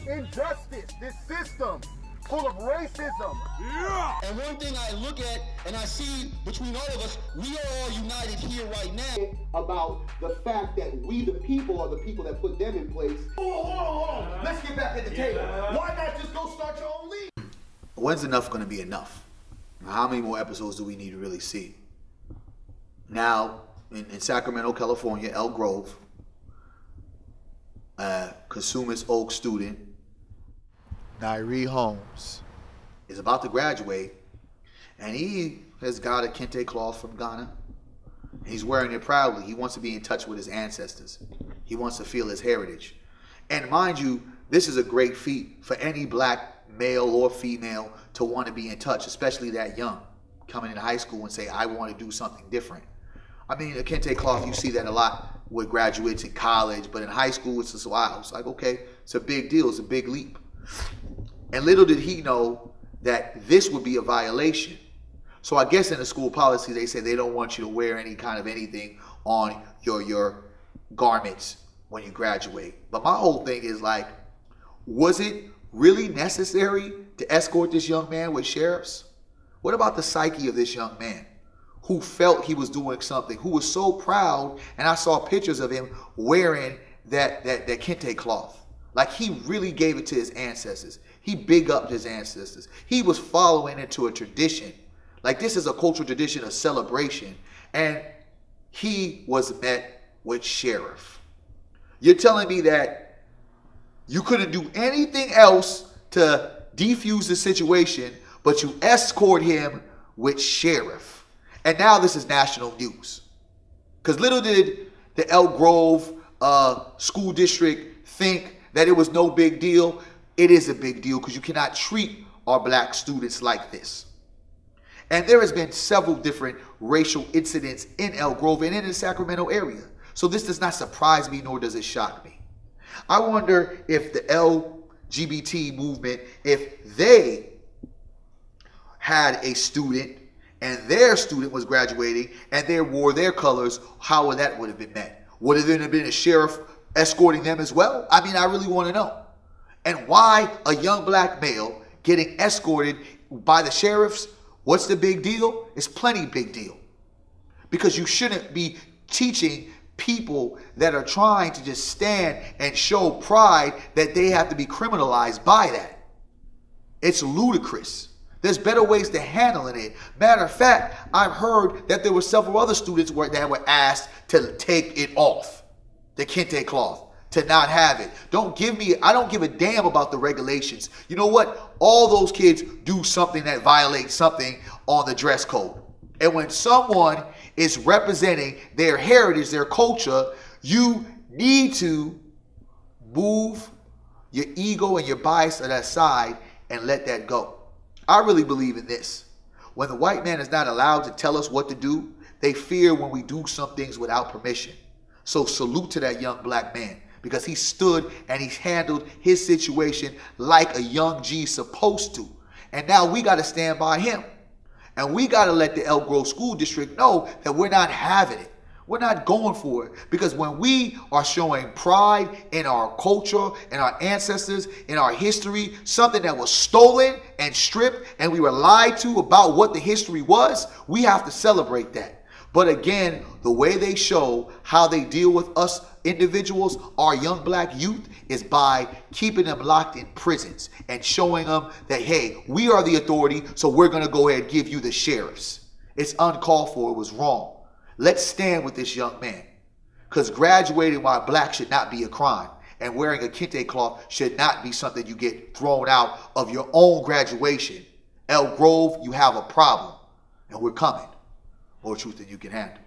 injustice, this system full of racism. Yeah. And one thing I look at and I see between all of us, we are all united here right now about the fact that we, the people, are the people that put them in place. Hold on. Let's get back at the table. Why not just go start your own league? When's enough going to be enough? How many more episodes do we need to really see? Now, in Sacramento, California, Elk Grove, Consumist Oak student, Nairi Holmes, is about to graduate, and he has got a Kente cloth from Ghana. He's wearing it proudly. He wants to be in touch with his ancestors. He wants to feel his heritage. And mind you, this is a great feat for any black male or female to want to be in touch, especially that young, coming into high school and say, I want to do something different. I mean, a Kente cloth, you see that a lot with graduates in college, but in high school, it's just wow. It's like, okay, it's a big deal. It's a big leap. And little did he know that this would be a violation. So I guess in the school policy, they say they don't want you to wear any kind of anything on your garments when you graduate. But my whole thing is like, was it really necessary to escort this young man with sheriffs? What about the psyche of this young man who felt he was doing something, who was so proud, and I saw pictures of him wearing that Kente cloth. Like he really gave it to his ancestors. He big upped his ancestors. He was following into a tradition. Like this is a cultural tradition, a celebration. And he was met with sheriff. You're telling me that you couldn't do anything else to defuse the situation, but you escort him with sheriff. And now this is national news. Because little did the Elk Grove school district think that it was no big deal. It is a big deal because you cannot treat our black students like this. And there has been several different racial incidents in Elk Grove and in the Sacramento area. So this does not surprise me, nor does it shock me. I wonder if the LGBT movement, if they had a student and their student was graduating and they wore their colors, how would that would have been met? Would there have been a sheriff escorting them as well? I mean, I really want to know. And why a young black male getting escorted by the sheriffs? What's the big deal? It's plenty big deal. Because you shouldn't be teaching people that are trying to just stand and show pride that they have to be criminalized by that. It's ludicrous. There's better ways to handle it. Matter of fact, I've heard that there were several other students that were asked to take it off, the Kente cloth, to not have it. I don't give a damn about the regulations. You know what? All those kids do something that violates something on the dress code. And when someone is representing their heritage, their culture, you need to move your ego and your bias to that side and let that go. I really believe in this. When the white man is not allowed to tell us what to do, they fear when we do some things without permission. So salute to that young black man, because he stood and he handled his situation like a young G supposed to. And now we got to stand by him. And we got to let the Elk Grove School District know that we're not having it. We're not going for it. Because when we are showing pride in our culture, in our ancestors, in our history, something that was stolen and stripped and we were lied to about what the history was, we have to celebrate that. But again, the way they show how they deal with us individuals, our young black youth, is by keeping them locked in prisons and showing them that, hey, we are the authority, so we're going to go ahead and give you the sheriffs. It's uncalled for. It was wrong. Let's stand with this young man, because graduating while black should not be a crime, and wearing a Kente cloth should not be something you get thrown out of your own graduation. Elk Grove, you have a problem, and we're coming. More truth than you can handle.